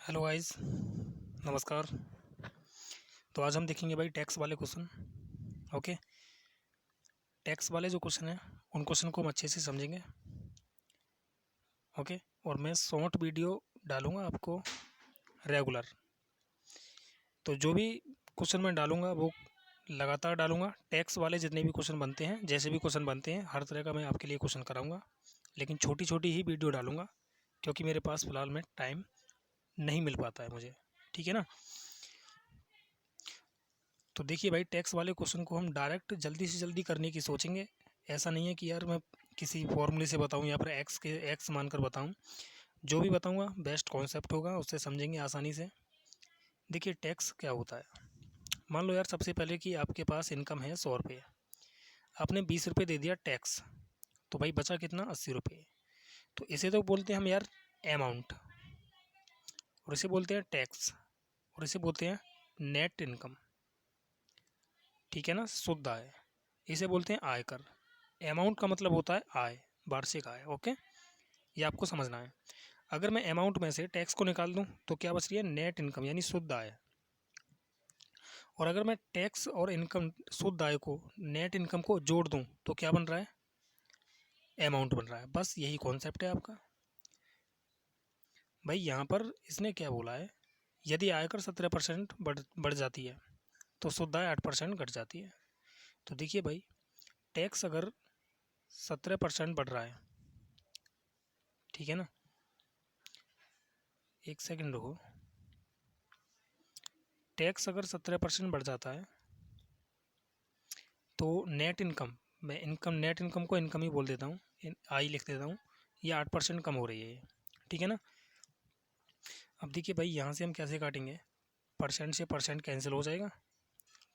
Hello guys, नमस्कार। तो आज हम देखेंगे भाई टैक्स वाले क्वेश्चन। ओके, टैक्स वाले जो क्वेश्चन हैं उन क्वेश्चन को हम अच्छे से समझेंगे। ओके, और मैं शॉर्ट वीडियो डालूंगा आपको रेगुलर। तो जो भी क्वेश्चन मैं डालूंगा वो लगातार डालूंगा। टैक्स वाले जितने भी क्वेश्चन बनते हैं, जैसे भी क्वेश्चन बनते हैं, हर तरह का मैं आपके लिए क्वेश्चन कराऊंगा, लेकिन छोटी छोटी ही वीडियो डालूंगा क्योंकि मेरे पास फ़िलहाल में टाइम नहीं मिल पाता है मुझे। ठीक है ना। तो देखिए भाई, टैक्स वाले क्वेश्चन को हम डायरेक्ट जल्दी से जल्दी करने की सोचेंगे। ऐसा नहीं है कि यार मैं किसी फॉर्मूले से बताऊं या फिर एक्स मानकर बताऊं। जो भी बताऊंगा बेस्ट कॉन्सेप्ट होगा, उससे समझेंगे आसानी से। देखिए टैक्स क्या होता है। मान लो यार, सबसे पहले कि आपके पास इनकम है 100 रुपये, आपने 20 रुपये दे दिया टैक्स, तो भाई बचा कितना, 80 रुपये। तो इसे तो बोलते हैं हम यार अमाउंट, और इसे बोलते हैं टैक्स, और इसे बोलते हैं नेट इनकम। ठीक है ना, शुद्ध आय। इसे बोलते हैं आयकर। अमाउंट का मतलब होता है आय, वार्षिक आय। ओके, ये आपको समझना है। अगर मैं अमाउंट में से टैक्स को निकाल दूं तो क्या बच रही है, नेट इनकम यानी शुद्ध आय। और अगर मैं टैक्स और इनकम, शुद्ध आय को, नेट इनकम को जोड़ दूं तो क्या बन रहा है, अमाउंट बन रहा है। बस यही कॉन्सेप्ट है आपका। भाई यहाँ पर इसने क्या बोला है, यदि आयकर 17% बढ़ जाती है तो शुद्ध आय 8% घट जाती है। तो देखिए भाई, टैक्स अगर 17% बढ़ रहा है, ठीक है ना, एक सेकंड रुको। टैक्स अगर 17% बढ़ जाता है तो नेट इनकम, मैं इनकम, नेट इनकम को इनकम ही बोल देता हूँ, आई लिख देता हूँ, ये 8% कम हो रही है ये। ठीक है ना। अब देखिए भाई, यहाँ से हम कैसे काटेंगे, परसेंट से परसेंट कैंसिल हो जाएगा,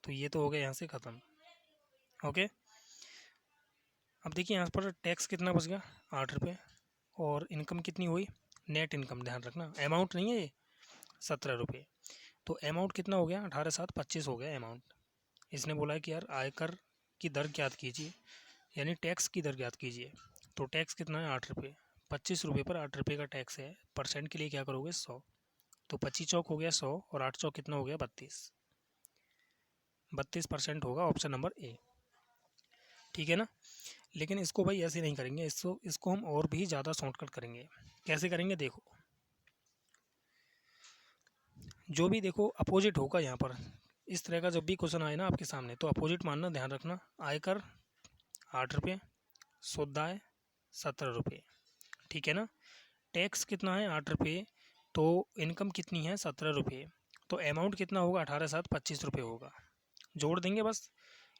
तो ये तो हो गया यहाँ से ख़त्म। ओके, अब देखिए यहाँ पर टैक्स कितना बच गया, 8 रुपये, और इनकम कितनी हुई, नेट इनकम, ध्यान रखना अमाउंट नहीं है ये, 17 रुपये। तो अमाउंट कितना हो गया, 18×7 = 25 हो गया अमाउंट। इसने बोला है कि यार आयकर की दर ज्ञात कीजिए, यानी टैक्स की दर ज्ञात कीजिए। तो टैक्स कितना है, 8 रुपये। 25 रुपये पर 8 रुपये का टैक्स है, परसेंट के लिए क्या करोगे, 100। तो 25 चौक हो गया 100, और 8 चौक कितना हो गया, 32। 32% होगा ऑप्शन नंबर ए। ठीक है ना। लेकिन इसको भाई ऐसे नहीं करेंगे, इसको हम और भी ज़्यादा शॉर्टकट करेंगे। कैसे करेंगे, देखो, जो भी देखो अपोजिट होगा यहाँ पर, इस तरह का जब भी क्वेश्चन आए ना आपके सामने, तो अपोजिट मानना, ध्यान रखना। आयकर 8 रुपये, शुद्ध आय 17 रुपये। ठीक है ना। टैक्स कितना है, 8 रुपये, तो इनकम कितनी है, 17 रुपये। तो अमाउंट कितना होगा, 18×7 = 25 रुपये होगा, जोड़ देंगे बस।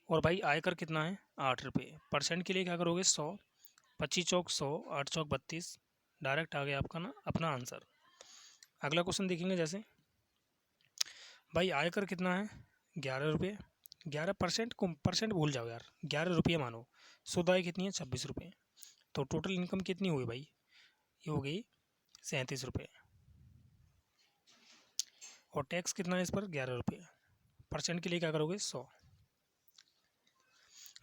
और भाई आयकर कितना है, 8 रुपये। परसेंट के लिए क्या करोगे, 100। 25 चौक 100, 8 चौक 32। डायरेक्ट आ गया आपका ना अपना आंसर। अगला क्वेश्चन देखेंगे। जैसे भाई आयकर कितना है, 11 रुपये। 11% को परसेंट भूल जाओ यार, 11 रुपये मानो। शुद्ध आय कितनी है, 26 रुपये। तो टोटल इनकम कितनी हुई भाई, ये हो गई 37 रुपये। और टैक्स कितना है इस पर, 11 रुपये। परसेंट के लिए क्या करोगे, 100।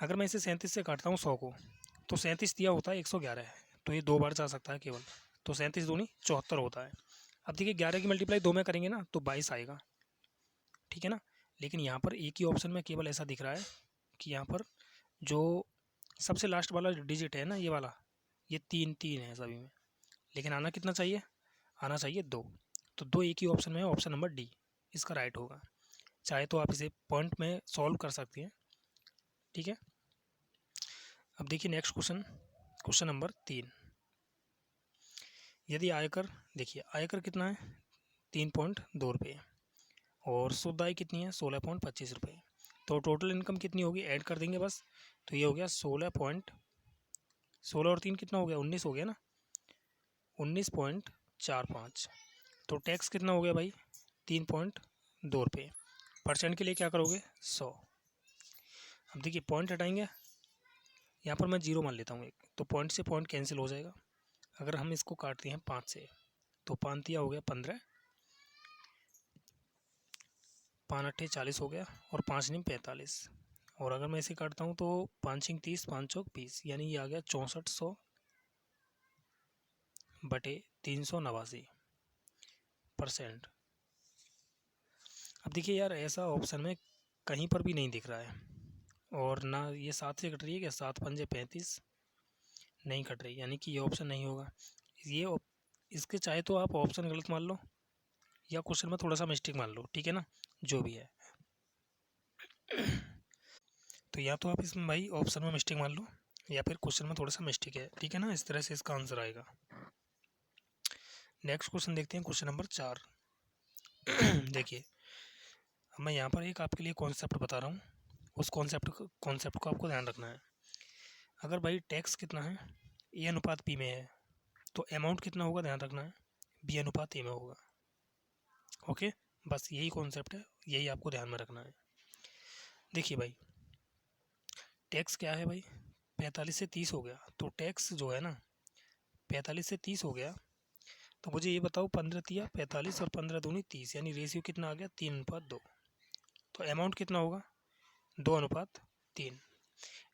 अगर मैं इसे 37 से काटता हूँ 100 को, तो 37 दिया होता है 111 है, तो ये 2 बार जा सकता है केवल। तो 37 दूनी 74 होता है। अब देखिए 11 की मल्टीप्लाई 2 में करेंगे ना तो 22 आएगा। ठीक है ना। लेकिन यहाँ पर एक ही ऑप्शन में केवल ऐसा दिख रहा है कि यहाँ पर जो सबसे लास्ट वाला डिजिट है ना, ये वाला, ये 3 3 है सभी में। लेकिन आना कितना चाहिए, आना चाहिए 2। तो 2 एक ही ऑप्शन में है, ऑप्शन नंबर डी इसका राइट होगा। चाहे तो आप इसे पॉइंट में सॉल्व कर सकते हैं। ठीक है। अब देखिए नेक्स्ट क्वेश्चन, क्वेश्चन नंबर 3। यदि आयकर, देखिए आयकर कितना है, 3.2 रुपये, और शुद्ध आय कितनी है, 16.25 रुपये। तो टोटल इनकम कितनी होगी, ऐड कर देंगे बस। तो ये हो गया 16 और 3 कितना हो गया, 19 हो गया ना, 19.45। तो टैक्स कितना हो गया भाई, 3.2 रुपये। परसेंट के लिए क्या करोगे, 100। अब देखिए पॉइंट हटाएंगे, यहाँ पर मैं जीरो मान लेता हूँ एक, तो पॉइंट से पॉइंट कैंसिल हो जाएगा। अगर हम इसको काटते हैं 5 से, तो 5 तिया हो गया 15, 5 अट्ठे 40 हो गया, और 5 नीम 45। और अगर मैं इसे काटता हूँ तो 5 छिंग 30, 5 चौक 20, यानी ये आ गया 6400/389। %। अब देखिए यार, ऐसा ऑप्शन में कहीं पर भी नहीं दिख रहा है, और ना ये 7 से कट रही है क्या, 7 पंजे 35 नहीं कट रही, यानी कि ये ऑप्शन नहीं होगा। इसके चाहे तो आप ऑप्शन गलत मान लो या क्वेश्चन में थोड़ा सा मिस्टेक मान लो, ठीक है ना, जो भी है। तो या तो आप इसमें भाई ऑप्शन में मिस्टेक मान लो या फिर क्वेश्चन में थोड़ा सा मिस्टेक है, ठीक है ना, इस तरह से इसका आंसर आएगा। नेक्स्ट क्वेश्चन देखते हैं, क्वेश्चन नंबर 4। देखिए, अब मैं यहाँ पर एक आपके लिए कॉन्सेप्ट बता रहा हूँ, उस कॉन्सेप्ट को आपको ध्यान रखना है। अगर भाई टैक्स कितना है, ए अनुपात बी में है, तो अमाउंट कितना होगा ध्यान रखना है, बी अनुपात ए में होगा। ओके, बस यही कॉन्सेप्ट है, यही आपको ध्यान में रखना है। देखिए भाई, टैक्स क्या है भाई, 45 से 30 हो गया, तो टैक्स जो है ना 45 से 30 हो गया, तो मुझे ये बताओ 15 तिया 45 और 15 दूनी 30, यानी रेशियो कितना आ गया, 3:2। तो अमाउंट कितना होगा, 2:3।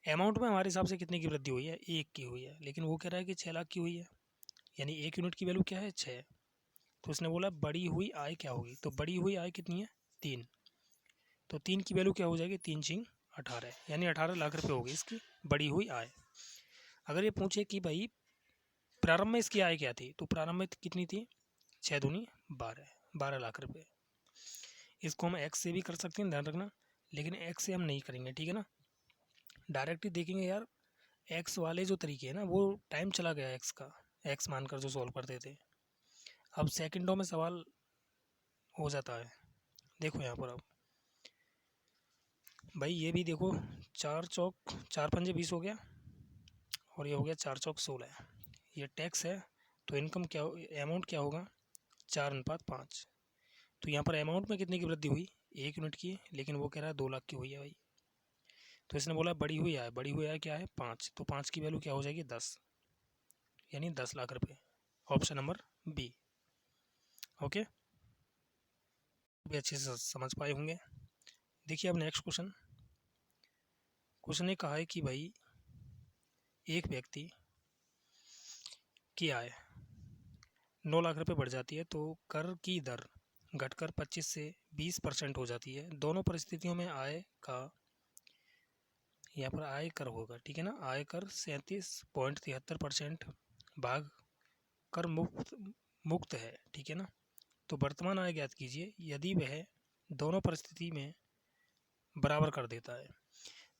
अमाउंट में हमारे हिसाब से कितने की वृद्धि हुई है, 1 की हुई है, लेकिन वो कह रहा है कि 6 लाख की हुई है, यानी 1 यूनिट की वैल्यू क्या है, 6। तो उसने बोला बड़ी हुई आय क्या होगी, तो बड़ी हुई आय कितनी है, 3। तो 3 की वैल्यू क्या हो जाएगी, 3×18, यानी 18 लाख रुपये होगी इसकी बड़ी हुई आय। अगर ये पूछे कि भाई प्रारंभ में इसकी आय क्या थी, तो प्रारंभ में कितनी थी, 6 दूनी 12 लाख रुपये। इसको हम एक्स से भी कर सकते हैं, ध्यान रखना, लेकिन एक्स से हम नहीं करेंगे, ठीक है ना, डायरेक्ट ही देखेंगे यार। एक्स वाले जो तरीके हैं ना, वो टाइम चला गया एक्स का, एक्स मानकर जो सॉल्व करते थे, अब सेकंडों में सवाल हो जाता है। देखो यहाँ पर अब भाई ये भी देखो, 4 पंजे 20 हो गया, और ये हो गया 4 चौक 16। ये टैक्स है, तो इनकम क्या, अमाउंट क्या होगा, 4:5। तो यहाँ पर अमाउंट में कितने की वृद्धि हुई, 1 यूनिट की, लेकिन वो कह रहा है 2 लाख की हुई है भाई। तो इसने बोला बड़ी हुई आय क्या है, 5। तो 5 की वैल्यू क्या हो जाएगी, 10, यानी 10 लाख रुपये। Option number B. ओके, भी अच्छे से समझ पाए होंगे। देखिए अब नेक्स्ट क्वेश्चन ने कहा है कि भाई एक व्यक्ति की आय 9 लाख रुपये बढ़ जाती है, तो कर की दर घटकर 25 से 20% हो जाती है। दोनों परिस्थितियों में आय का, यहाँ पर आय कर होगा, ठीक है ना, आय कर 37.73% भाग कर मुक्त है, ठीक है ना। तो वर्तमान आय ज्ञात कीजिए यदि वह दोनों परिस्थिति में बराबर कर देता है।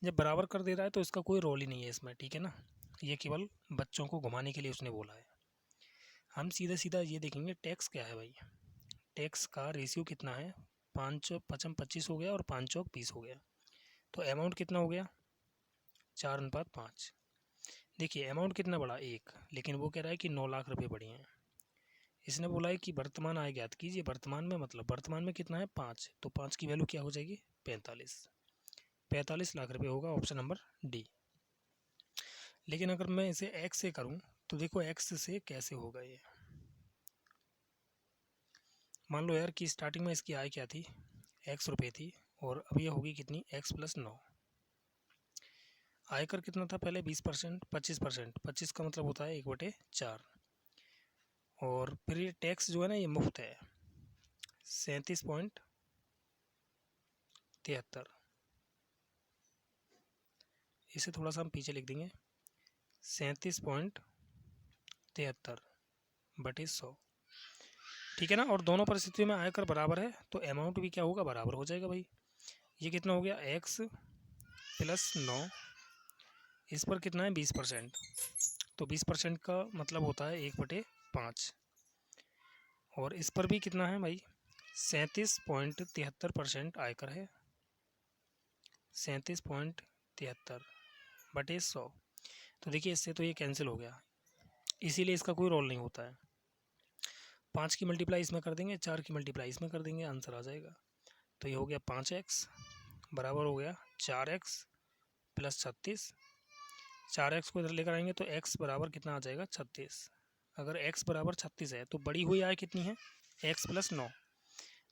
जब बराबर कर दे रहा है तो इसका कोई रोल ही नहीं है इसमें, ठीक है ना, ये केवल बच्चों को घुमाने के लिए उसने बोला है। हम सीधा सीधा ये देखेंगे टैक्स क्या है भाई, टैक्स का रेशियो कितना है, 5 5 25 हो गया और 5 चौक 20 हो गया। तो अमाउंट कितना हो गया, 4:5। देखिए अमाउंट कितना बढ़ा, 1, लेकिन वो कह रहा है कि 9 लाख रुपये बढ़े हैं। इसने बोला है कि वर्तमान आय ज्ञात कीजिए, वर्तमान में मतलब वर्तमान में कितना है, 5, तो 5 की वैल्यू क्या हो जाएगी, 45 लाख रुपये होगा, ऑप्शन नंबर डी। लेकिन अगर मैं इसे एक्स से करूं, तो देखो एक्स से कैसे होगा ये। मान लो यार कि स्टार्टिंग में इसकी आय क्या थी, एक्स रुपये थी, और अब ये होगी कितनी, x+9। आयकर कितना था पहले, 20%, 25%, 25 का मतलब होता है 1/4। और फिर ये टैक्स जो है ना ये मुफ्त है, 37.73। इसे थोड़ा सा हम पीछे लिख देंगे, 37.73/100, ठीक है ना। और दोनों परिस्थितियों में आयकर बराबर है, तो अमाउंट भी क्या होगा, बराबर हो जाएगा भाई। ये कितना हो गया, x+9, इस पर कितना है 20%, तो 20% का मतलब होता है 1/5। और इस पर भी कितना है भाई, 37.73% आयकर है, 37.73/100। तो देखिए इससे तो ये कैंसिल हो गया, इसीलिए इसका कोई रोल नहीं होता है। 5 की मल्टीप्लाई इसमें कर देंगे, 4 की मल्टीप्लाई इसमें कर देंगे, आंसर आ जाएगा। तो ये हो गया 5x बराबर हो गया 4x+36। 4x को इधर लेकर आएंगे तो x बराबर कितना आ जाएगा, 36। अगर x बराबर 36 है तो बड़ी हुई आय कितनी है, x+9।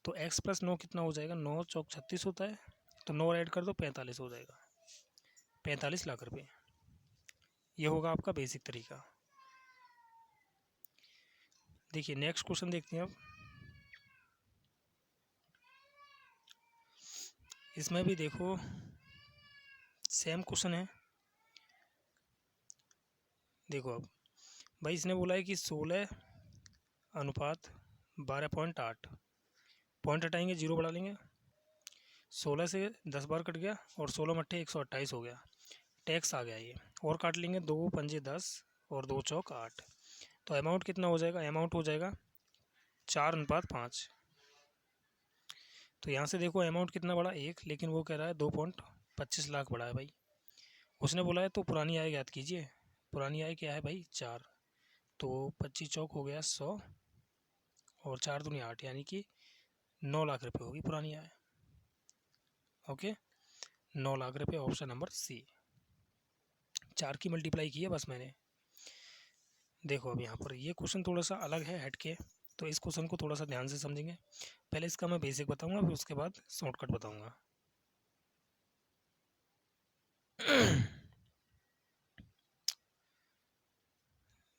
तो x+9 कितना हो जाएगा, 9 चौक 36 होता है, तो 9 ऐड कर दो 45 हो जाएगा, 45 लाख रुपये। ये होगा आपका बेसिक तरीका। देखिए नेक्स्ट क्वेश्चन देखते हैं अब। इसमें भी देखो सेम क्वेश्चन है। देखो अब भाई इसने बोला है कि 16:12.8, पॉइंट हटाएंगे, जीरो बढ़ा लेंगे, 16 से 10 बार कट गया और 16 मट्ठे 128 हो गया, टैक्स आ गया ये, और काट लेंगे, 2 पंजे 10 और 2 चौक 8, तो अमाउंट कितना हो जाएगा, अमाउंट हो जाएगा 4:5। तो यहाँ से देखो अमाउंट कितना बढ़ा, 1, लेकिन वो कह रहा है 2.25 लाख बढ़ा है भाई। उसने बोला है तो पुरानी आय ज्ञात कीजिए, पुरानी आय क्या है भाई 4, तो 25 चौक हो गया 100 और 4 दूनी 8, यानी कि 9 लाख रुपये होगी पुरानी आय। ओके, 9 लाख रुपये, ऑप्शन नंबर सी। 4 की मल्टीप्लाई की है बस मैंने। देखो अब यहाँ पर ये क्वेश्चन थोड़ा सा अलग है, हटके, तो इस क्वेश्चन को थोड़ा सा ध्यान से समझेंगे। पहले इसका मैं बेसिक बताऊंगा, फिर उसके बाद शॉर्टकट बताऊंगा।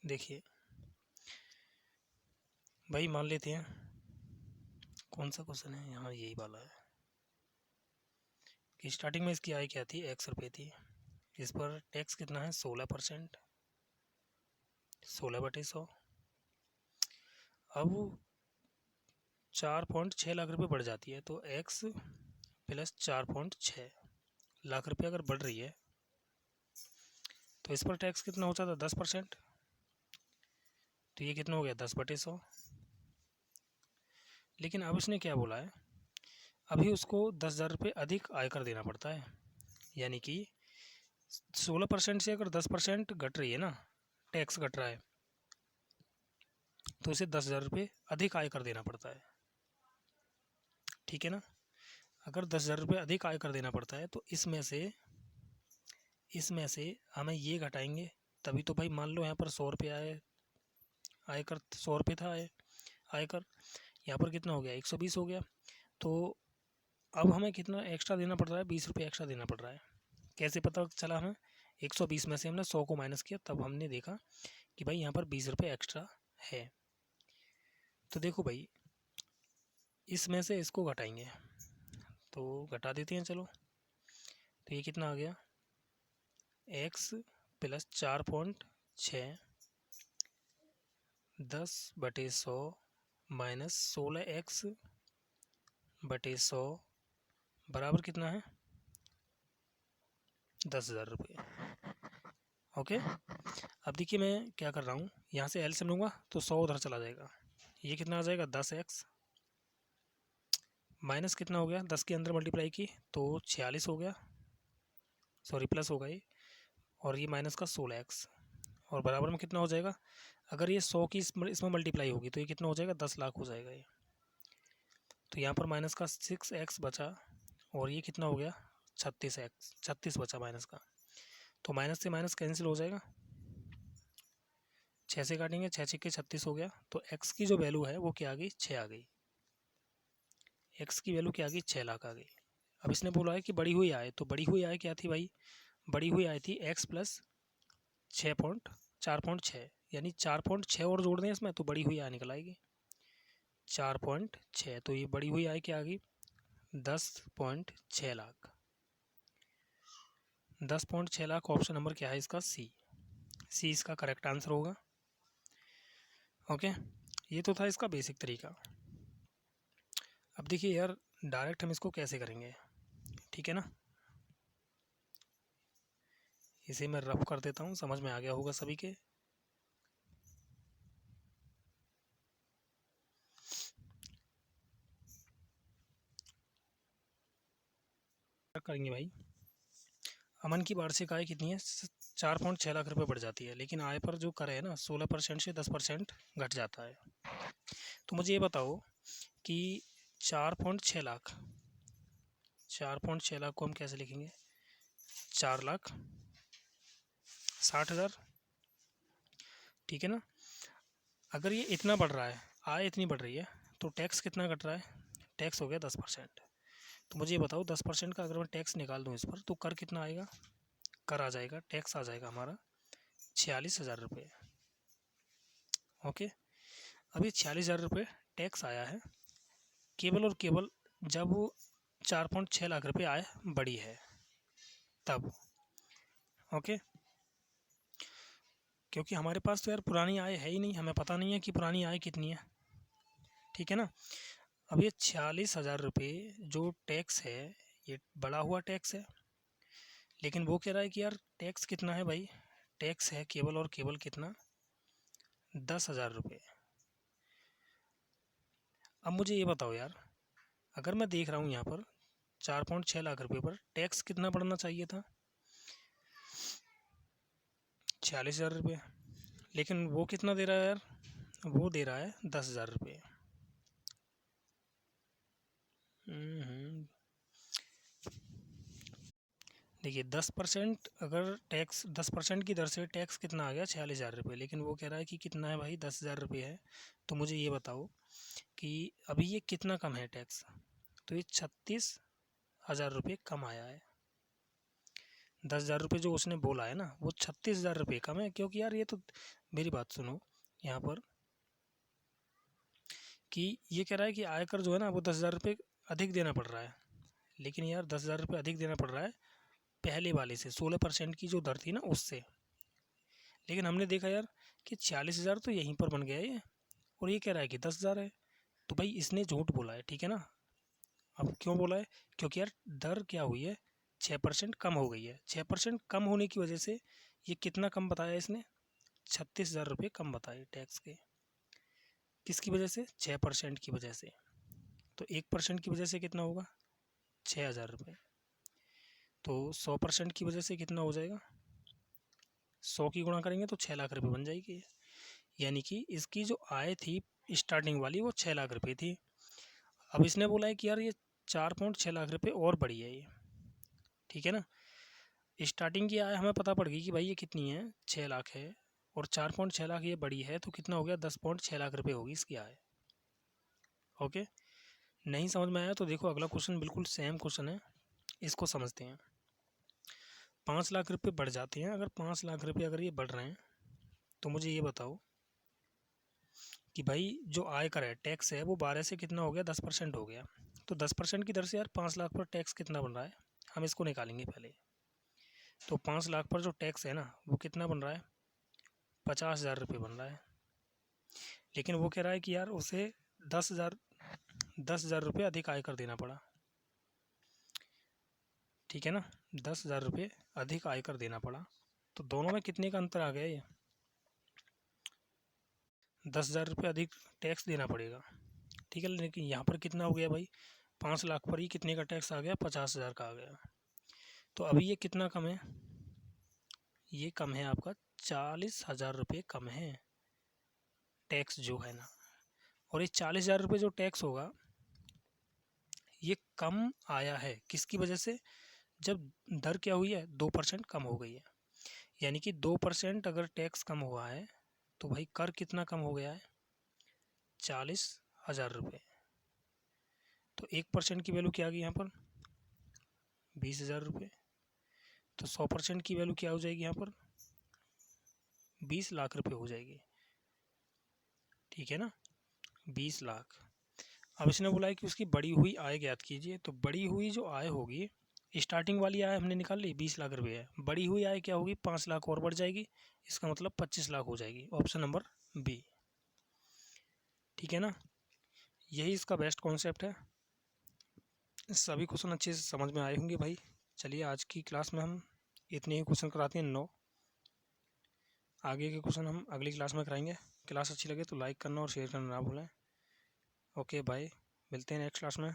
देखिए भाई, मान लेते हैं, कौन सा क्वेश्चन है यहाँ, यही वाला है कि स्टार्टिंग में इसकी आय क्या थी, X रुपये थी, इस पर टैक्स कितना है 16%, 16/100। अब 4.6 लाख रुपये बढ़ जाती है, तो X प्लस 4.6 लाख रुपये अगर बढ़ रही है तो इस पर टैक्स कितना हो जाता है 10%, तो ये कितना हो गया 10/100। लेकिन अब इसने क्या बोला है, अभी उसको 10,000 रुपये अधिक आयकर देना पड़ता है, यानी कि 16% से अगर 10% घट रही है ना, टैक्स घट रहा है, तो इसे 10,000 रुपये अधिक आयकर देना पड़ता है। ठीक है ना, अगर 10,000 रुपये अधिक आयकर देना पड़ता है, तो इसमें से हमें ये घटाएंगे, तभी तो भाई मान लो यहाँ पर 100 रुपये आए आयकर, 100 रुपये था आयकर, यहाँ पर कितना हो गया 120 हो गया, तो अब हमें कितना एक्स्ट्रा देना पड़ रहा है, 20 रुपये एक्स्ट्रा देना पड़ रहा है। कैसे पता चला हमें, 120 में से हमने 100 को माइनस किया, तब हमने देखा कि भाई यहाँ पर 20 रुपये एक्स्ट्रा है। तो देखो भाई, इसमें से इसको घटाएंगे, तो घटा देते हैं चलो, तो ये कितना आ गया, x प्लस 4.6 10/100 माइनस 16x/100 बराबर कितना है 10,000 रुपये। ओके, अब देखिए मैं क्या कर रहा हूँ, यहाँ से एलसीएम लूँगा तो 100 उधर चला जाएगा, ये कितना आ जाएगा 10x, माइनस कितना हो गया, 10 के अंदर मल्टीप्लाई की तो 46 हो गया, सॉरी प्लस होगा ये, और ये माइनस का 16x, और बराबर में कितना हो जाएगा, अगर ये 100 की इसमें मल्टीप्लाई होगी तो ये कितना हो जाएगा 10 लाख हो जाएगा ये। तो यहाँ पर माइनस का 6x बचा, और ये कितना हो गया 36 बचा माइनस का, तो माइनस से माइनस कैंसिल हो जाएगा, 6 से काटेंगे, 6 6 के 36 हो गया, तो x की जो वैल्यू है वो क्या आ गई 6 आ गई, x की वैल्यू क्या आ गई 6 लाख आ गई। अब इसने बोला है कि बढ़ी हुई आय, तो बढ़ी हुई आय क्या थी भाई, बढ़ी हुई आय थी x प्लस 4.6, यानी 4.6 और जोड़ दें इसमें तो बढ़ी हुई आय निकल आएगी 4.6, तो ये बढ़ी हुई आय क्या आ गई 10.6 लाख। 10.6 लाख, ऑप्शन नंबर क्या है इसका सी इसका करेक्ट आंसर होगा। ओके, ये तो था इसका बेसिक तरीका। अब देखिए यार, डायरेक्ट हम इसको कैसे करेंगे, ठीक है ना, इसे मैं रफ कर देता हूँ, समझ में आ गया होगा सभी के। करेंगे भाई, अमन की वार्षिक आय कितनी है 4.6 लाख रुपए बढ़ जाती है, लेकिन आय पर जो कर है ना 16% से 10% घट जाता है। तो मुझे ये बताओ कि 4.6 लाख को हम कैसे लिखेंगे, 4,60,000, ठीक है ना। अगर ये इतना बढ़ रहा है, आय इतनी बढ़ रही है, तो टैक्स कितना घट रहा है, टैक्स हो गया 10%। तो मुझे ये बताओ 10% का अगर मैं टैक्स निकाल दूँ इस पर, तो कर कितना आएगा, कर आ जाएगा, टैक्स आ जाएगा हमारा 46,000 रुपये। ओके, अभी 46,000 रुपये टैक्स आया है, केवल और केवल जब 4.6 लाख रुपए आय बढ़ी है तब। ओके, क्योंकि हमारे पास तो यार पुरानी आय है ही नहीं, हमें पता नहीं है कि पुरानी आय कितनी है, ठीक है ना। अब ये 46,000 रुपये जो टैक्स है ये बढ़ा हुआ टैक्स है, लेकिन वो कह रहा है कि यार टैक्स कितना है भाई, टैक्स है केवल और केवल कितना, 10,000 रुपये। अब मुझे ये बताओ यार, अगर मैं देख रहा हूँ यहाँ पर 4.6 लाख रुपये पर टैक्स कितना बढ़ना चाहिए था, 46,000 रुपये, लेकिन वो कितना दे रहा है यार, वो दे रहा है 10,000 रुपये। देखिए 10% अगर टैक्स 10% की दर से टैक्स कितना आ गया, 46,000 रुपये, लेकिन वो कह रहा है कि कितना है भाई, 10,000 रुपये है। तो मुझे ये बताओ कि अभी ये कितना कम है टैक्स, तो ये 36,000 रुपये कम आया है। 10,000 रुपये जो उसने बोला है ना वो 36,000 रुपये कम है, क्योंकि यार ये तो मेरी बात सुनो यहाँ पर कि ये कह रहा है कि आयकर जो है ना वो 10,000 रुपये अधिक देना पड़ रहा है, लेकिन यार 10,000 रुपये अधिक देना पड़ रहा है पहले वाले से, 16% की जो दर थी ना उससे। लेकिन हमने देखा यार कि 46,000 तो यहीं पर बन गया ये, और ये कह रहा है कि 10,000 है, तो भाई इसने झूठ बोला है, ठीक है ना। अब क्यों बोला है, क्योंकि यार दर क्या हुई है, 6% कम हो गई है। 6% कम होने की वजह से ये कितना कम बताया इसने, 36,000 रुपये कम बताए टैक्स के। किसकी वजह से, 6% की वजह से। तो 1% की वजह से कितना होगा, 6,000 रुपये। तो 100% की वजह से कितना हो जाएगा, 100 की गुणा करेंगे तो 6 लाख रुपये बन जाएगी। यानी कि इसकी जो आय थी स्टार्टिंग वाली वो 6 लाख रुपये थी। अब इसने बोला है कि यार ये 4.6 लाख रुपये और बढ़ी है ये, ठीक है ना। स्टार्टिंग की आय हमें पता पड़ गई कि भाई ये कितनी है, 6 लाख है, और 4.6 लाख ये बढ़ी है, तो कितना हो गया, 10.6 लाख रुपये होगी इसकी आय। ओके, नहीं समझ में आया तो देखो अगला क्वेश्चन बिल्कुल सेम क्वेश्चन है, इसको समझते हैं। 5 लाख रुपये बढ़ जाते हैं, अगर 5 लाख रुपये अगर ये बढ़ रहे हैं तो मुझे ये बताओ कि भाई जो आयकर है टैक्स है वो 12 से कितना हो गया, 10% हो गया। तो 10% की दर से यार 5 लाख पर टैक्स कितना बन रहा है, हम इसको निकालेंगे पहले। तो 5 लाख पर जो टैक्स है ना वो कितना बन रहा है, 50,000 रुपये बन रहा है। लेकिन वो कह रहा है कि यार उसे 10,000 रुपये अधिक आयकर देना पड़ा, ठीक है ना, 10,000 रुपये अधिक आयकर देना पड़ा। तो दोनों में कितने का अंतर आ गया, ये 10,000 रुपये अधिक टैक्स देना पड़ेगा, ठीक है। लेकिन यहाँ पर कितना हो गया भाई, 5 लाख पर ही कितने का टैक्स आ गया, 50,000 का आ गया। तो अभी ये कितना कम है, ये कम है आपका 40,000 रुपये कम है टैक्स जो है ना। और ये 40,000 रुपये जो टैक्स होगा ये कम आया है किसकी वजह से, जब दर क्या हुई है, 2% कम हो गई है। यानी कि 2% अगर टैक्स कम हुआ है तो भाई कर कितना कम हो गया है, 40,000 रुपये। तो 1% की वैल्यू क्या आ गई यहाँ पर, 20,000 रुपये। तो 100% की वैल्यू क्या हो जाएगी यहाँ पर, 20 लाख रुपये हो जाएगी, ठीक है ना, 20 लाख। अब इसने बोला है कि उसकी बढ़ी हुई आय ज्ञात कीजिए। तो बढ़ी हुई जो आय होगी, स्टार्टिंग वाली आय हमने निकाल ली 20 लाख रुपये है, बढ़ी हुई आय क्या होगी, 5 लाख और बढ़ जाएगी, इसका मतलब 25 लाख हो जाएगी। ऑप्शन नंबर बी, ठीक है ना। यही इसका बेस्ट कॉन्सेप्ट है। सभी क्वेश्चन अच्छे से समझ में आए होंगे भाई। चलिए आज की क्लास में हम इतने ही क्वेश्चन कराते हैं, 9। आगे के क्वेश्चन हम अगली क्लास में कराएंगे। क्लास अच्छी लगे तो लाइक करना और शेयर करना ना भूलें। ओके बाय, मिलते हैं नेक्स्ट क्लास में।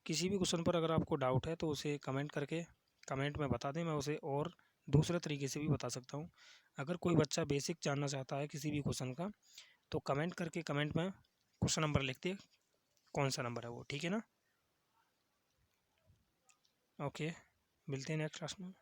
किसी भी क्वेश्चन पर अगर आपको डाउट है तो उसे कमेंट करके कमेंट में बता दें, मैं उसे और दूसरे तरीके से भी बता सकता हूँ। अगर कोई बच्चा बेसिक जानना चाहता है किसी भी क्वेश्चन का तो कमेंट करके कमेंट में क्वेश्चन नंबर लिख दे, कौन सा नंबर है वो, ठीक है ना। ओके, मिलते हैं नेक्स्ट क्लास में।